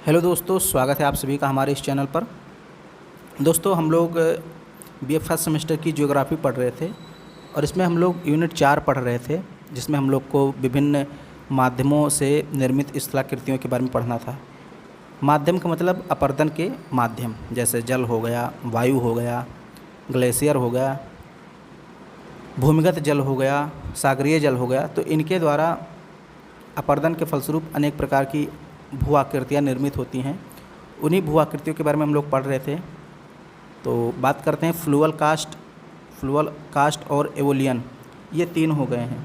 Hello दोस्तों, स्वागत है आप सभी का हमारे इस चैनल पर। दोस्तों, हम लोग बीए फर्स्ट सेमेस्टर की ज्योग्राफी पढ़ रहे थे और इसमें हम लोग यूनिट 4 पढ़ रहे थे, जिसमें हम लोग को विभिन्न माध्यमों से निर्मित स्थलाकृतियों के बारे में पढ़ना था। माध्यम का मतलब अपरदन के माध्यम, जैसे जल हो गया, वायु हो गया, ग्लेशियर हो गया, भूमिगत जल हो गया, सागरीय जल हो गया। तो इनके द्वारा अपरदन के फलस्वरूप अनेक प्रकार की भू आकृतियाँ निर्मित होती हैं। उन्हीं भू आकृतियों के बारे में हम लोग पढ़ रहे थे। तो बात करते हैं फ्लूअल कास्ट और एवोलियन, ये तीन हो गए हैं।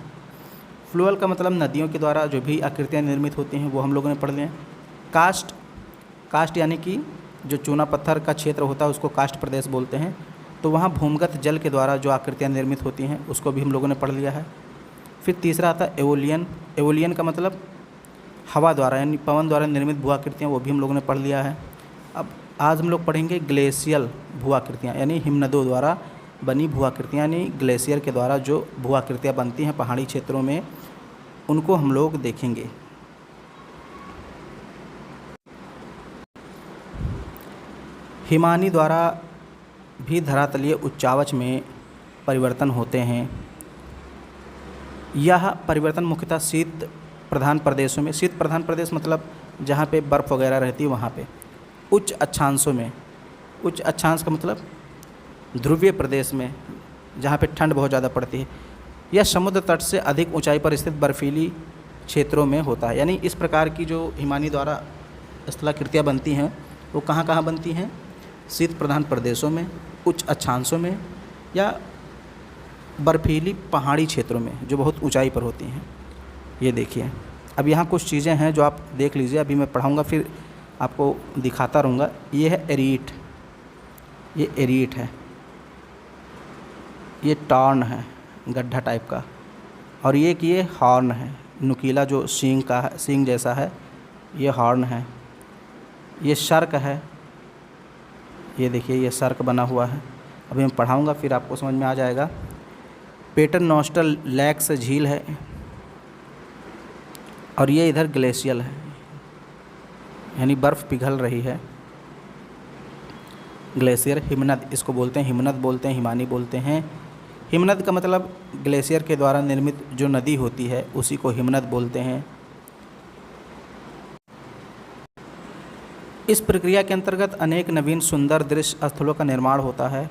फ्लूअल का मतलब नदियों के द्वारा जो भी आकृतियाँ निर्मित होती हैं वो हम लोगों ने पढ़ लिए। कास्ट यानी कि जो चूना पत्थर का क्षेत्र होता है उसको कास्ट प्रदेश बोलते हैं। तो वहाँ भूमिगत जल के द्वारा जो आकृतियाँ निर्मित होती हैं उसको भी हम लोगों ने पढ़ लिया है। फिर तीसरा आता है एवोलियन। एवोलियन का मतलब हवा द्वारा यानी पवन द्वारा निर्मित भू आकृतियाँ, वो भी हम लोगों ने पढ़ लिया है। अब आज हम लोग पढ़ेंगे ग्लेशियल भू आकृतियाँ, यानी हिमनदों द्वारा बनी भू आकृतियाँ, यानी ग्लेशियर के द्वारा जो भू आकृतियाँ बनती हैं पहाड़ी क्षेत्रों में, उनको हम लोग देखेंगे। हिमानी द्वारा भी धरातलीय उच्चावच में परिवर्तन होते हैं। यह परिवर्तन मुख्यतः शीत प्रधान प्रदेशों में, शीत प्रधान प्रदेश मतलब जहाँ पे बर्फ़ वगैरह रहती है वहाँ पे, उच्च अक्षांशों में, उच्च अक्षांश का मतलब ध्रुवीय प्रदेश में जहाँ पे ठंड बहुत ज़्यादा पड़ती है, या समुद्र तट से अधिक ऊंचाई पर स्थित बर्फीली क्षेत्रों में होता है। यानी इस प्रकार की जो हिमानी द्वारा स्थलाकृतियाँ बनती हैं वो कहाँ कहाँ बनती हैं? शीत प्रधान प्रदेशों में, उच्च अक्षांशों में, या बर्फीली पहाड़ी क्षेत्रों में जो बहुत ऊंचाई पर होती हैं। ये देखिए, अब यहाँ कुछ चीज़ें हैं जो आप देख लीजिए, अभी मैं पढ़ाऊँगा फिर आपको दिखाता रहूँगा। ये है एरीट, ये एरीट है, ये टॉर्न है गड्ढा टाइप का, और ये हॉर्न है, नुकीला जो सींग का है, सींग जैसा है, ये हॉर्न है। ये सर्क है, ये देखिए ये सर्क बना हुआ है। अभी मैं पढ़ाऊँगा फिर आपको समझ में आ जाएगा। पेटरनोस्टर लेक्स झील है, और ये इधर ग्लेशियल है, यानी बर्फ़ पिघल रही है। ग्लेशियर हिमनद इसको बोलते हैं, हिमनद बोलते हैं, हिमानी बोलते हैं। हिमनद का मतलब ग्लेशियर के द्वारा निर्मित जो नदी होती है उसी को हिमनद बोलते हैं। इस प्रक्रिया के अंतर्गत अनेक नवीन सुंदर दृश्य स्थलों का निर्माण होता है।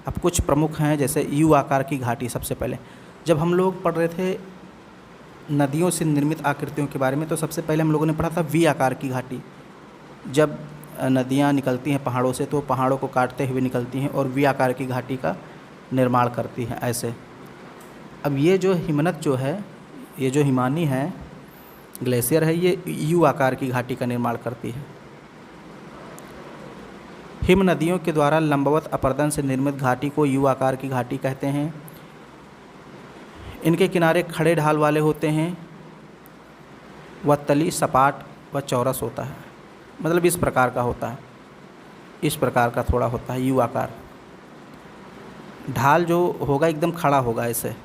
अब कुछ प्रमुख हैं, जैसे यू आकार की घाटी। सबसे पहले जब हम लोग पढ़ रहे थे नदियों से निर्मित आकृतियों के बारे में, तो सबसे पहले हम लोगों ने पढ़ा था वी आकार की घाटी। जब नदियाँ निकलती हैं पहाड़ों से तो पहाड़ों को काटते हुए निकलती हैं और वी आकार की घाटी का निर्माण करती हैं ऐसे। अब ये जो हिमनद जो है, ये जो हिमानी है ग्लेशियर है, ये यू आकार की घाटी का निर्माण करती है। हिम नदियों के द्वारा लंबवत अपरदन से निर्मित घाटी को यू आकार की घाटी कहते हैं। इनके किनारे खड़े ढाल वाले होते हैं, व तली सपाट व चौरस होता है। मतलब इस प्रकार का होता है, इस प्रकार का थोड़ा होता है यू आकार। ढाल जो होगा एकदम खड़ा होगा ऐसे,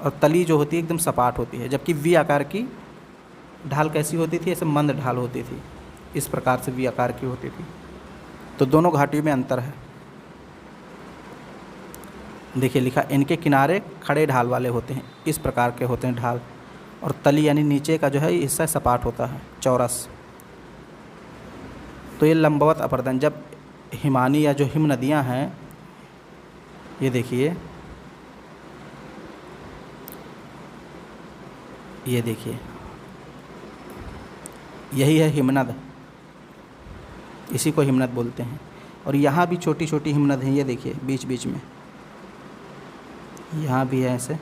और तली जो होती है एकदम सपाट होती है। जबकि वी आकार की ढाल कैसी होती थी? ऐसे मंद ढाल होती थी, इस प्रकार से वी आकार की होती थी। तो दोनों घाटियों में अंतर है। देखिए लिखा, इनके किनारे खड़े ढाल वाले होते हैं, इस प्रकार के होते हैं ढाल, और तली यानी नीचे का जो है हिस्सा सपाट होता है, चौरस। तो ये लंबवत अपरदन, जब हिमानी या जो हिम नदियाँ हैं, ये देखिए, ये देखिए, यही है हिमनद, इसी को हिमनद बोलते हैं। और यहाँ भी छोटी छोटी हिमनद हैं, ये देखिए बीच बीच में, यहाँ भी है ऐसे।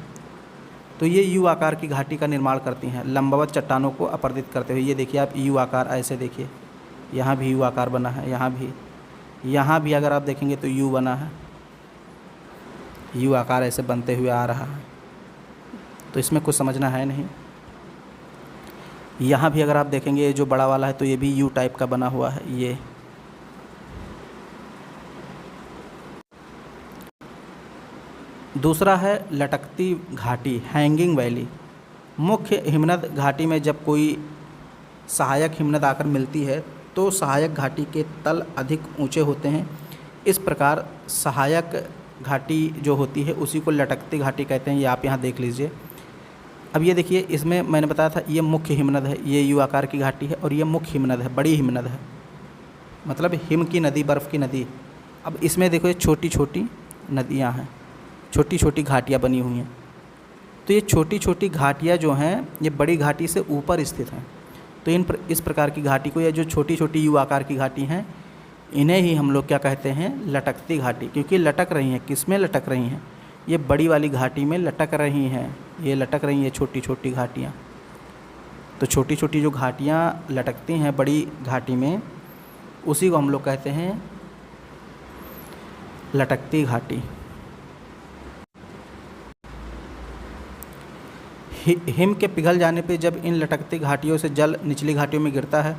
तो ये यू आकार की घाटी का निर्माण करती हैं, लंबवत चट्टानों को अपर्दित करते हुए। ये देखिए आप यू आकार ऐसे देखिए, यहाँ भी यू आकार बना है, यहाँ भी अगर आप देखेंगे तो यू बना है, यू आकार ऐसे बनते हुए आ रहा है। तो इसमें कुछ समझना है नहीं। यहाँ भी अगर आप देखेंगे ये जो बड़ा वाला है तो ये भी यू टाइप का बना हुआ है। ये दूसरा है लटकती घाटी, हैंगिंग वैली। मुख्य हिमनद घाटी में जब कोई सहायक हिमनद आकर मिलती है तो सहायक घाटी के तल अधिक ऊंचे होते हैं। इस प्रकार सहायक घाटी जो होती है उसी को लटकती घाटी कहते हैं। ये आप यहाँ देख लीजिए। अब ये देखिए, इसमें मैंने बताया था ये मुख्य हिमनद है, ये यू आकार की घाटी है और ये मुख्य हिमनद है, बड़ी हिमनद है, मतलब हिम की नदी, बर्फ़ की नदी। अब इसमें देखो ये छोटी छोटी नदियाँ हैं, छोटी छोटी घाटियाँ बनी हुई हैं। तो ये छोटी छोटी घाटियाँ जो हैं ये बड़ी घाटी से ऊपर स्थित हैं। तो इस प्रकार की घाटी को, या जो छोटी छोटी यू आकार की घाटी हैं, इन्हें ही हम लोग क्या कहते हैं, लटकती घाटी। क्योंकि लटक रही हैं, किस में लटक रही हैं, ये बड़ी वाली घाटी में लटक रही हैं, ये लटक रही हैं छोटी छोटी घाटियाँ। तो छोटी छोटी जो घाटियाँ लटकती हैं बड़ी घाटी में, उसी को हम लोग कहते हैं लटकती घाटी। हिम के पिघल जाने पे जब इन लटकती घाटियों से जल निचली घाटियों में गिरता है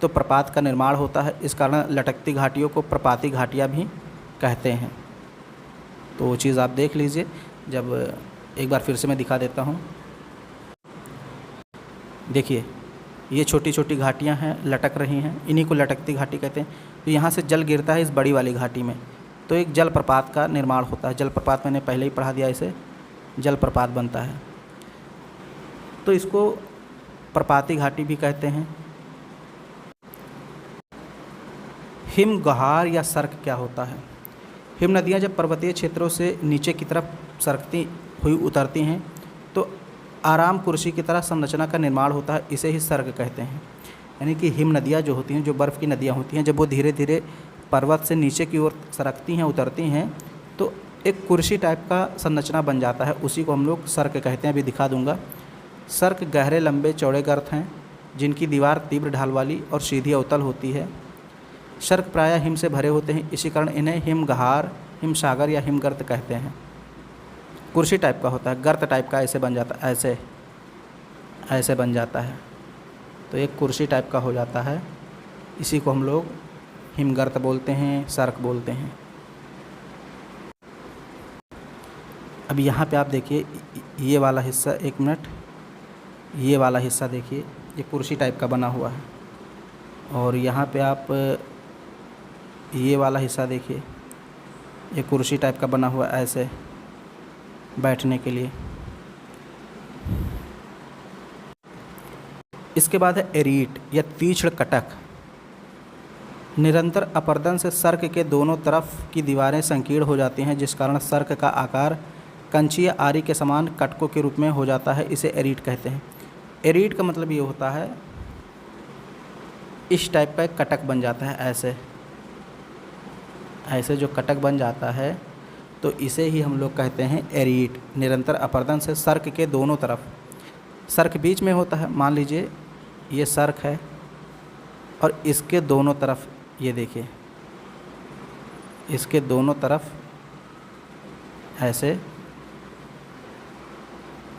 तो प्रपात का निर्माण होता है। इस कारण लटकती घाटियों को प्रपाती घाटियाँ भी कहते हैं। तो वो चीज़ आप देख लीजिए। जब एक बार फिर से मैं दिखा देता हूँ, देखिए ये छोटी छोटी घाटियाँ हैं, लटक रही हैं, इन्हीं को लटकती घाटी कहते हैं। तो यहाँ से जल गिरता है इस बड़ी वाली घाटी में, तो एक जलप्रपात का निर्माण होता है। जलप्रपात मैंने पहले ही पढ़ा दिया, इसे जलप्रपात बनता है। तो इसको प्रपाती घाटी भी कहते हैं। हिमगहार या सर्क क्या होता है? हिम नदियाँ जब पर्वतीय क्षेत्रों से नीचे की तरफ सरकती हुई उतरती हैं तो आराम कुर्सी की तरह संरचना का निर्माण होता है, इसे ही सर्क कहते हैं। यानी कि हिम नदियाँ जो होती हैं, जो बर्फ़ की नदियाँ होती हैं, जब वो धीरे धीरे पर्वत से नीचे की ओर सरकती हैं, उतरती हैं, तो एक कुर्सी टाइप का संरचना बन जाता है, उसी को हम लोग सर्क कहते हैं। अभी दिखा दूँगा। सर्क गहरे लंबे चौड़े गर्त हैं जिनकी दीवार तीव्र ढाल वाली और सीधी अवतल होती है। सर्क प्रायः हिम से भरे होते हैं, इसी कारण इन्हें हिमगहार, हिमसागर या हिमगर्त कहते हैं। कुर्सी टाइप का होता है, गर्त टाइप का ऐसे बन जाता है, ऐसे बन जाता है, तो एक कुर्सी टाइप का हो जाता है। इसी को हम लोग हिमगर्त बोलते हैं, सर्क बोलते हैं। अब यहाँ पे आप देखिए ये वाला हिस्सा, एक मिनट, ये वाला हिस्सा देखिए, ये कुर्सी टाइप का बना हुआ है। और यहाँ पे आप ये वाला हिस्सा देखिए, ये कुर्सी टाइप का बना हुआ है, ऐसे बैठने के लिए। इसके बाद है एरीट या तीक्ष्ण कटक। निरंतर अपर्दन से सर्क के दोनों तरफ की दीवारें संकीर्ण हो जाती हैं, जिस कारण सर्क का आकार कंची या आरी के समान कटकों के रूप में हो जाता है। इसे एरीट कहते हैं। एरीट का मतलब ये होता है, इस टाइप का एक कटक बन जाता है, ऐसे जो कटक बन जाता है, तो इसे ही हम लोग कहते हैं एरीट। निरंतर अपर्दन से सर्क के दोनों तरफ, सर्क बीच में होता है, मान लीजिए ये सर्क है और इसके दोनों तरफ, ये देखिए इसके दोनों तरफ ऐसे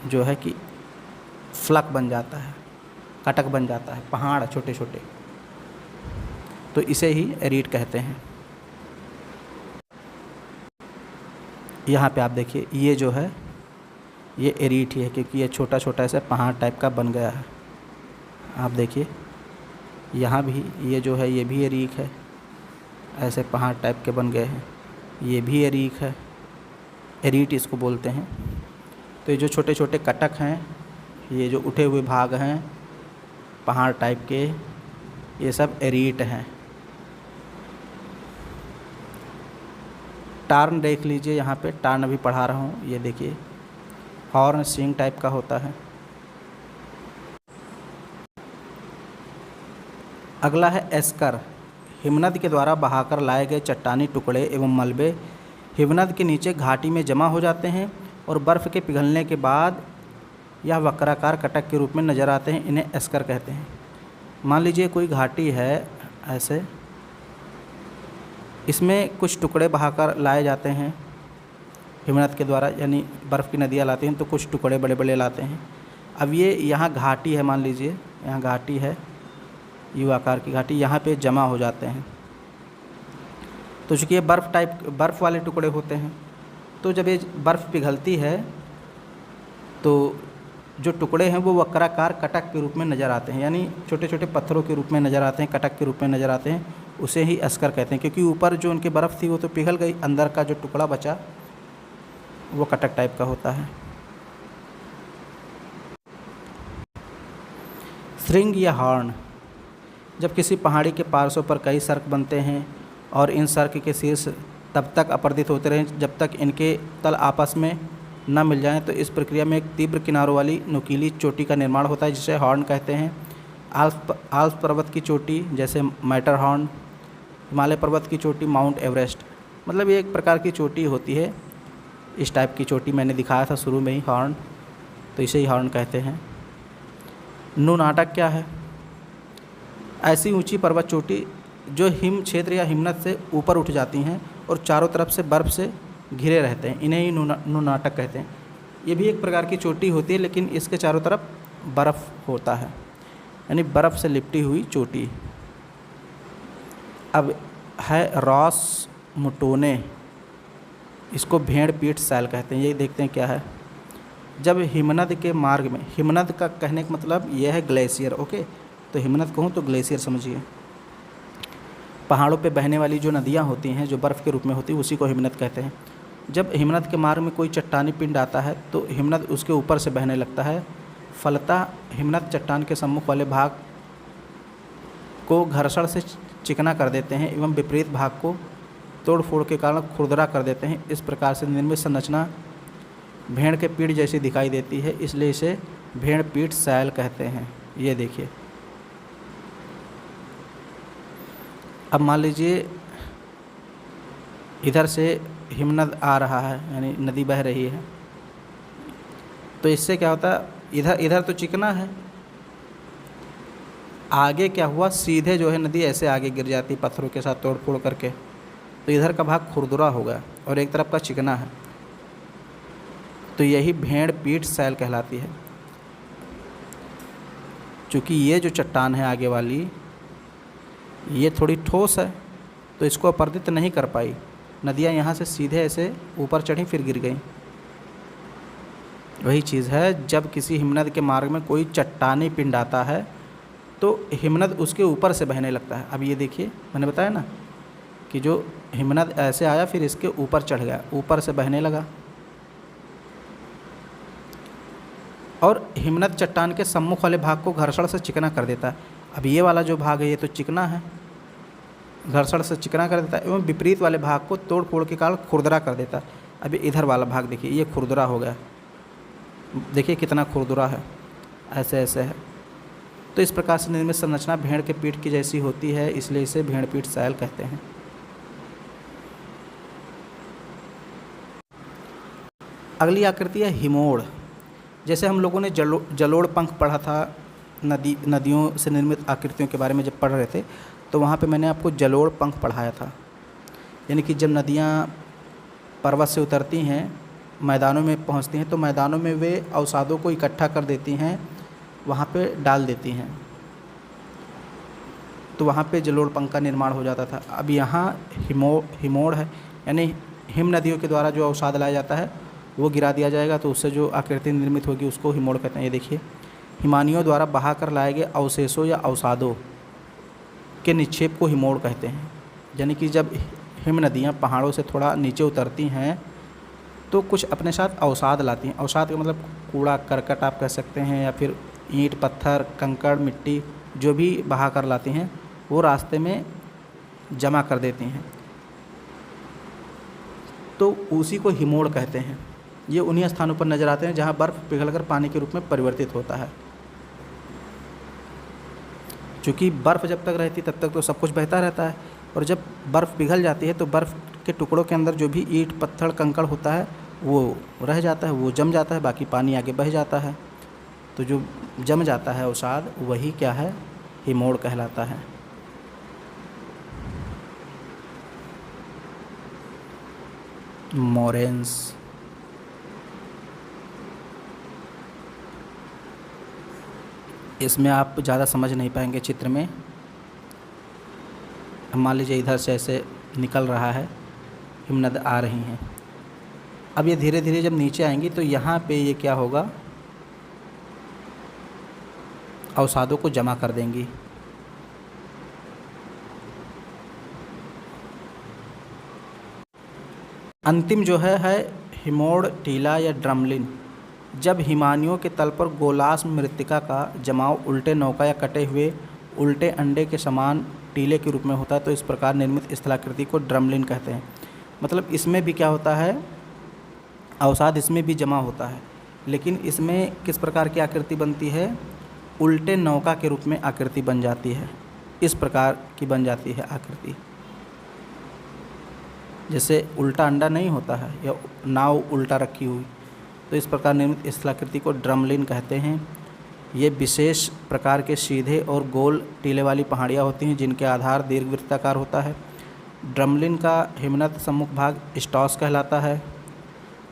जो है कि फ्लक बन जाता है, कटक बन जाता है, पहाड़ छोटे छोटे, तो इसे ही एरीट कहते हैं। यहाँ पे आप देखिए ये जो है ये एरीट ही है, क्योंकि ये छोटा छोटा ऐसे पहाड़ टाइप का बन गया है। आप देखिए यहाँ भी ये जो है ये भी एरीक है, ऐसे पहाड़ टाइप के बन गए हैं, ये भी एरीक है, एरीट इसको बोलते हैं। तो ये जो छोटे छोटे कटक हैं, ये जो उठे हुए भाग हैं पहाड़ टाइप के, ये सब एरीट हैं। टार्न देख लीजिए, यहाँ पे टार्न अभी पढ़ा रहा हूँ, ये देखिए हॉर्न सींग टाइप का होता है। अगला है एस्कर। हिमनद के द्वारा बहाकर लाए गए चट्टानी टुकड़े एवं मलबे हिमनद के नीचे घाटी में जमा हो जाते हैं और बर्फ़ के पिघलने के बाद यह वक्राकार कटक के रूप में नज़र आते हैं। इन्हें एस्कर कहते हैं। मान लीजिए कोई घाटी है ऐसे, इसमें कुछ टुकड़े बहाकर लाए जाते हैं हिमनद के द्वारा, यानी बर्फ़ की नदियाँ लाती हैं तो कुछ टुकड़े बड़े बड़े लाते हैं। अब ये यहाँ घाटी है, मान लीजिए यहाँ घाटी है, यू आकार की घाटी, यहाँ पे जमा हो जाते हैं। तो चूँकि ये बर्फ़ वाले टुकड़े होते हैं, तो जब ये बर्फ़ पिघलती है तो जो टुकड़े हैं वो वक्राकार कटक के रूप में नज़र आते हैं, यानी छोटे छोटे पत्थरों के रूप में नज़र आते हैं, कटक के रूप में नज़र आते हैं, उसे ही अस्कर कहते हैं। क्योंकि ऊपर जो उनकी बर्फ़ थी वो तो पिघल गई, अंदर का जो टुकड़ा बचा वो कटक टाइप का होता है। श्रृंग या हॉर्न, जब किसी पहाड़ी के पार्श्व पर कई सर्क बनते हैं और इन सर्क के शीर्ष तब तक अपरदित होते रहें जब तक इनके तल आपस में न मिल जाएं, तो इस प्रक्रिया में एक तीव्र किनारों वाली नुकीली चोटी का निर्माण होता है, जिसे हॉर्न कहते हैं। आल्प्स पर्वत की चोटी जैसे मैटरहॉर्न, हिमालय पर्वत की चोटी माउंट एवरेस्ट, मतलब ये एक प्रकार की चोटी होती है। इस टाइप की चोटी मैंने दिखाया था शुरू में ही, हॉर्न, तो इसे ही हॉर्न कहते हैं। नुनाटक क्या है? ऐसी ऊंची पर्वत चोटी जो हिम क्षेत्र या हिमनद से ऊपर उठ जाती हैं और चारों तरफ से बर्फ़ से घिरे रहते हैं, इन्हें ही नुनाटक कहते हैं। ये भी एक प्रकार की चोटी होती है, लेकिन इसके चारों तरफ बर्फ़ होता है, यानी बर्फ़ से लिपटी हुई चोटी। अब है रॉस मुटोने, इसको भेड़ पीठ सैल कहते हैं। ये देखते हैं क्या है। जब हिमनद के मार्ग में, हिमनद का कहने का मतलब यह है ग्लेशियर, ओके, तो हिमनद कहूँ तो ग्लेशियर समझिए। पहाड़ों पे बहने वाली जो नदियाँ होती हैं जो बर्फ़ के रूप में होती है उसी को हिमनद कहते हैं। जब हिमनद के मार्ग में कोई चट्टानी पिंड आता है तो हिमनद उसके ऊपर से बहने लगता है। फलतः हिमनद चट्टान के सम्मुख वाले भाग को घर्षण से चिकना कर देते हैं एवं विपरीत भाग को तोड़ फोड़ के कारण खुरदरा कर देते हैं। इस प्रकार से निर्मित संरचना भेड़ के पीठ जैसी दिखाई देती है, इसलिए इसे भेड़ पीठ सैल कहते हैं। ये देखिए, अब मान लीजिए इधर से हिमनद आ रहा है, यानी नदी बह रही है, तो इससे क्या होता है, इधर तो चिकना है, आगे क्या हुआ, सीधे जो है नदी ऐसे आगे गिर जाती पत्थरों के साथ तोड़ फोड़ करके, तो इधर का भाग खुरदुरा हो गया और एक तरफ का चिकना है, तो यही भेड़ पीठ सैल कहलाती है। चूँकि ये जो चट्टान है आगे वाली, ये थोड़ी ठोस है तो इसको अपरदित नहीं कर पाई, नदियाँ यहाँ से सीधे ऐसे ऊपर चढ़ी फिर गिर गई। वही चीज़ है, जब किसी हिमनद के मार्ग में कोई चट्टानी पिंड आता है तो हिमनद उसके ऊपर से बहने लगता है। अब ये देखिए, मैंने बताया ना कि जो हिमनद ऐसे आया फिर इसके ऊपर चढ़ गया, ऊपर से बहने लगा, और हिमनद चट्टान के सम्मुख वाले भाग को घर्षण से चिकना कर देता है। अब ये वाला जो भाग है ये तो चिकना है, घर्षण से चिकना कर देता है एवं विपरीत वाले भाग को तोड़ फोड़ के कारण खुरदरा कर देता है। अभी इधर वाला भाग देखिए, ये खुरदरा हो गया, देखिए कितना खुरदरा है, ऐसे ऐसे है। तो इस प्रकार से निर्मित संरचना भेड़ के पीठ की जैसी होती है, इसलिए इसे भेड़ पीठ सैल कहते हैं। अगली आकृति है हिमोड़। जैसे हम लोगों ने जलोढ़ पंख पढ़ा था नदियों से निर्मित आकृतियों के बारे में जब पढ़ रहे थे, तो वहाँ पे मैंने आपको जलोढ़ पंख पढ़ाया था। यानी कि जब नदियाँ पर्वत से उतरती हैं, मैदानों में पहुँचती हैं, तो मैदानों में वे अवसादों को इकट्ठा कर देती हैं, वहाँ पे डाल देती हैं, तो वहाँ पे जलोढ़ पंख का निर्माण हो जाता था। अब यहाँ हिमोड़ है, यानी हिम नदियों के द्वारा जो अवसाद लाया जाता है वो गिरा दिया जाएगा, तो उससे जो आकृति निर्मित होगी उसको हिमोड़ कहते हैं। ये देखिए, हिमानियों द्वारा बहा कर लाए गए अवशेषों या अवसादों के निक्षेप को हिमोड़ कहते हैं। यानी कि जब हिम नदियाँ पहाड़ों से थोड़ा नीचे उतरती हैं तो कुछ अपने साथ अवसाद लाती हैं। अवसाद का मतलब कूड़ा करकट आप कह सकते हैं, या फिर ईंट पत्थर कंकड़ मिट्टी जो भी बहा कर लाती हैं वो रास्ते में जमा कर देती हैं, तो उसी को हिमोड़ कहते हैं। ये उन्हीं स्थानों पर नज़र आते हैं जहाँ बर्फ़ पिघलकर पानी के रूप में परिवर्तित होता है। क्योंकि बर्फ़ जब तक रहती तब तक तो सब कुछ बहता रहता है, और जब बर्फ़ पिघल जाती है तो बर्फ़ के टुकड़ों के अंदर जो भी ईंट पत्थर कंकड़ होता है वो रह जाता है, वो जम जाता है, बाकी पानी आगे बह जाता है। तो जो जम जाता है अवसाद वही क्या है, हिमोड़ कहलाता है। मोरेन्स, इसमें आप ज़्यादा समझ नहीं पाएंगे चित्र में। मान लीजिए इधर से ऐसे निकल रहा है, हिमनद आ रही हैं। अब ये धीरे धीरे जब नीचे आएंगी तो यहाँ पे ये क्या होगा, अवसादों को जमा कर देंगी। अंतिम जो है हिमोड टीला या ड्रमलिन। जब हिमानियों के तल पर गोलास्म मृत्तिका का जमाव उल्टे नौका या कटे हुए उल्टे अंडे के समान टीले के रूप में होता है तो इस प्रकार निर्मित स्थलाकृति को ड्रमलिन कहते हैं। मतलब इसमें भी क्या होता है, अवसाद इसमें भी जमा होता है, लेकिन इसमें किस प्रकार की आकृति बनती है, उल्टे नौका के रूप में आकृति बन जाती है। इस प्रकार की बन जाती है आकृति, जैसे उल्टा अंडा नहीं होता है या नाव उल्टा रखी हुई, तो इस प्रकार निर्मित स्थलाकृति को ड्रमलिन कहते हैं। ये विशेष प्रकार के सीधे और गोल टीले वाली पहाड़ियाँ होती हैं जिनके आधार दीर्घवृत्ताकार होता है। ड्रमलिन का हिमनद सम्मुख भाग स्टॉस कहलाता है,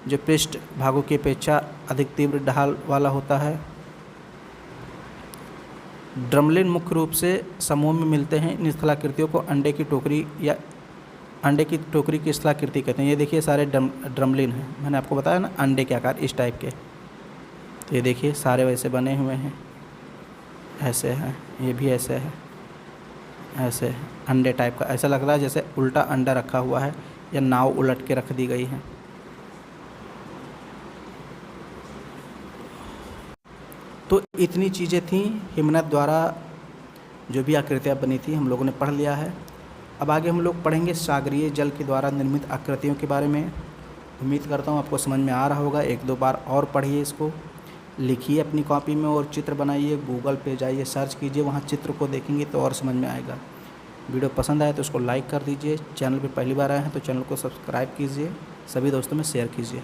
जो पृष्ठ भागों की अपेक्षा अधिक तीव्र ढाल वाला होता है। ड्रमलिन मुख्य रूप से समूह में मिलते हैं। इन स्थलाकृतियों को अंडे की टोकरी या अंडे की टोकरी की स्थलाकृति कहते हैं। ये देखिए सारे ड्रमलिन हैं, मैंने आपको बताया ना अंडे के आकार इस टाइप के। तो ये देखिए सारे वैसे बने हुए हैं, ऐसे हैं, ये भी ऐसे है, ऐसे अंडे टाइप का, ऐसा लग रहा है जैसे उल्टा अंडा रखा हुआ है या नाव उलट के रख दी गई है। तो इतनी चीज़ें थी हिमनद द्वारा जो भी आकृतियाँ बनी थी हम लोगों ने पढ़ लिया है। अब आगे हम लोग पढ़ेंगे सागरीय जल के द्वारा निर्मित आकृतियों के बारे में। उम्मीद करता हूँ आपको समझ में आ रहा होगा। एक दो बार और पढ़िए, इसको लिखिए अपनी कॉपी में और चित्र बनाइए। गूगल पे जाइए, सर्च कीजिए, वहाँ चित्र को देखेंगे तो और समझ में आएगा। वीडियो पसंद आए तो उसको लाइक कर दीजिए। चैनल पे पहली बार आए हैं तो चैनल को सब्सक्राइब कीजिए, सभी दोस्तों में शेयर कीजिए।